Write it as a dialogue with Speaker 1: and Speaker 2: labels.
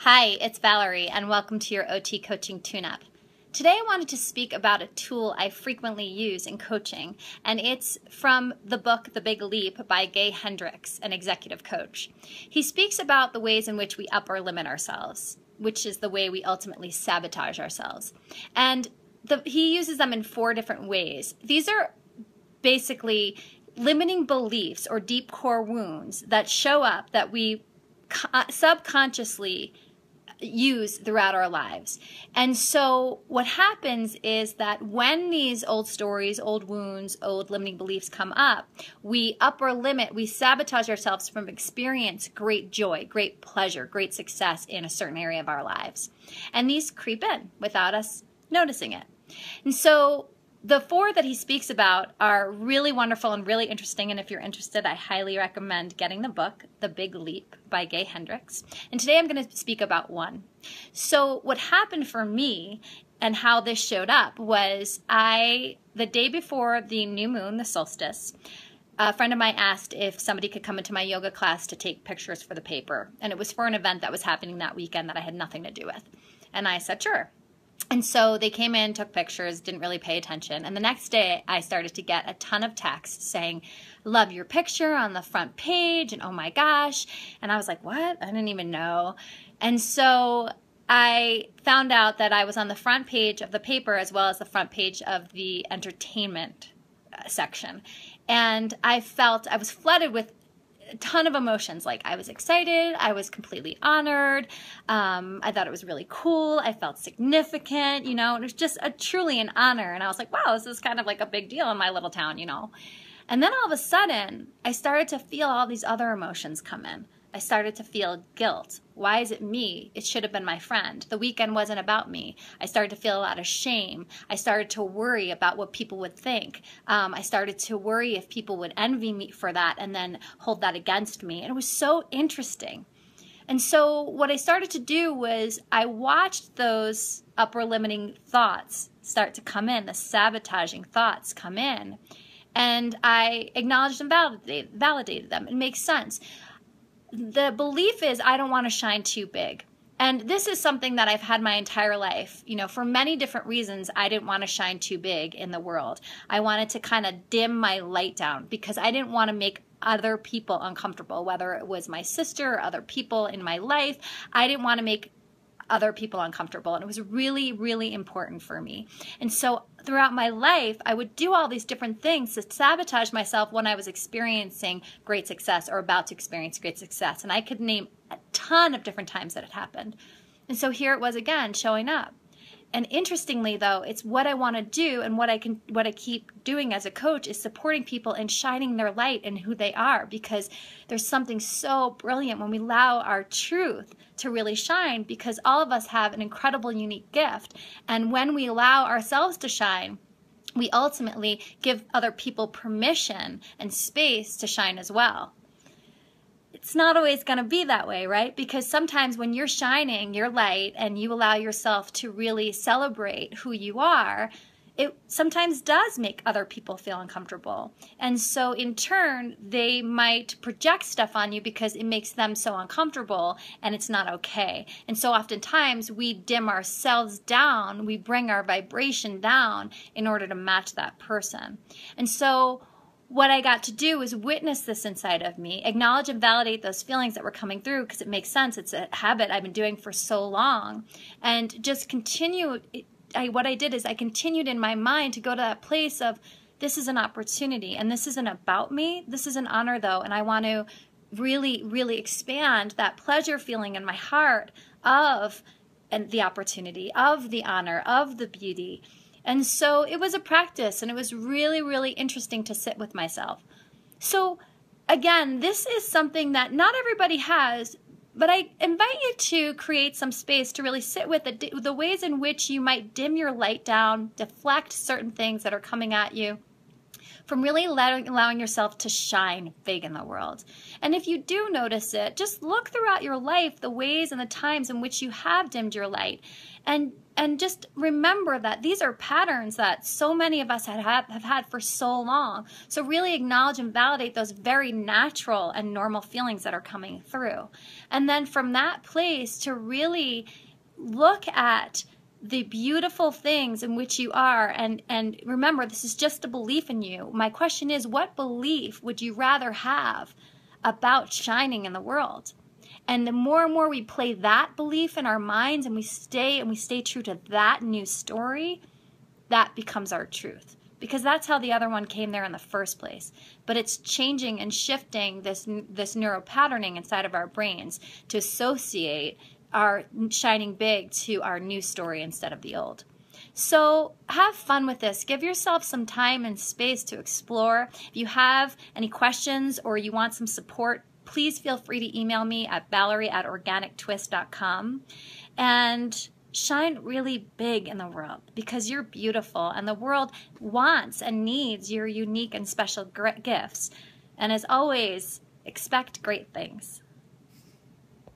Speaker 1: Hi, it's Valerie, and welcome to your OT Coaching Tune-Up. Today I wanted to speak about a tool I frequently use in coaching, and it's from the book The Big Leap by Gay Hendricks, an executive coach. He speaks about the ways in which we up or limit ourselves, which is the way we ultimately sabotage ourselves. And he uses them in 4 different ways. These are basically limiting beliefs or deep core wounds that show up that we subconsciously use throughout our lives. And so what happens is that when these old stories, old wounds, old limiting beliefs come up, we up or limit, we sabotage ourselves from experience great joy, great pleasure, great success in a certain area of our lives. And these creep in without us noticing it. And so the 4 that he speaks about are really wonderful and really interesting, and if you're interested, I highly recommend getting the book, The Big Leap by Gay Hendricks. And today I'm going to speak about 1. So what happened for me and how this showed up was the day before the new moon, the solstice, a friend of mine asked if somebody could come into my yoga class to take pictures for the paper, and it was for an event that was happening that weekend that I had nothing to do with. And I said, sure. And so they came in, took pictures, didn't really pay attention. And the next day, I started to get a ton of texts saying, love your picture on the front page, and oh my gosh. And I was like, what? I didn't even know. And so I found out that I was on the front page of the paper as well as the front page of the entertainment section. And I was flooded with a ton of emotions. Like, I was excited, I was completely honored, I thought it was really cool, I felt significant, it was just truly an honor, and I was like, wow, this is kind of like a big deal in my little town, And then all of a sudden, I started to feel all these other emotions come in. I started to feel guilt. Why is it me? It should have been my friend. The weekend wasn't about me. I started to feel a lot of shame. I started to worry about what people would think. I started to worry if people would envy me for that and then hold that against me. And it was so interesting. And so what I started to do was I watched those upper limiting thoughts start to come in, the sabotaging thoughts come in, and I acknowledged and validated them. It makes sense. The belief is I don't want to shine too big. And this is something that I've had my entire life. For many different reasons, I didn't want to shine too big in the world. I wanted to kind of dim my light down because I didn't want to make other people uncomfortable, whether it was my sister or other people in my life. I didn't want to make other people uncomfortable, and it was really, really important for me. And so throughout my life, I would do all these different things to sabotage myself when I was experiencing great success or about to experience great success. And I could name a ton of different times that it happened. And so here it was again, showing up. And interestingly, though, it's what I want to do, and what I keep doing as a coach is supporting people in shining their light in who they are, because there's something so brilliant when we allow our truth to really shine, because all of us have an incredible, unique gift. And when we allow ourselves to shine, we ultimately give other people permission and space to shine as well. It's not always going to be that way, right? Because sometimes when you're shining your light and you allow yourself to really celebrate who you are, it sometimes does make other people feel uncomfortable. And so in turn, they might project stuff on you because it makes them so uncomfortable, and it's not okay. And so oftentimes we dim ourselves down, we bring our vibration down in order to match that person. And so what I got to do is witness this inside of me, acknowledge and validate those feelings that were coming through, because it makes sense. It's a habit I've been doing for so long, and just continue. What I did is I continued in my mind to go to that place of, this is an opportunity, and this isn't about me. This is an honor, though, and I want to really, really expand that pleasure feeling in my heart of the opportunity, of the honor, of the beauty. And so it was a practice, and it was really, really interesting to sit with myself. So again, this is something that not everybody has, but I invite you to create some space to really sit with the ways in which you might dim your light down, deflect certain things that are coming at you, from really allowing yourself to shine big in the world. And if you do notice it, just look throughout your life, the ways and the times in which you have dimmed your light. And just remember that these are patterns that so many of us have had for so long. So really acknowledge and validate those very natural and normal feelings that are coming through. And then from that place to really look at the beautiful things in which you are, and remember, this is just a belief in you. My question is, what belief would you rather have about shining in the world? And the more and more we play that belief in our minds, and we stay true to that new story, that becomes our truth. Because that's how the other one came there in the first place. But it's changing and shifting this neuropatterning inside of our brains to associate our shining big to our new story instead of the old. So have fun with this. Give yourself some time and space to explore. If you have any questions or you want some support, please feel free to email me at valerie@organictwist.com, and shine really big in the world, because you're beautiful and the world wants and needs your unique and special gifts. And as always, expect great things.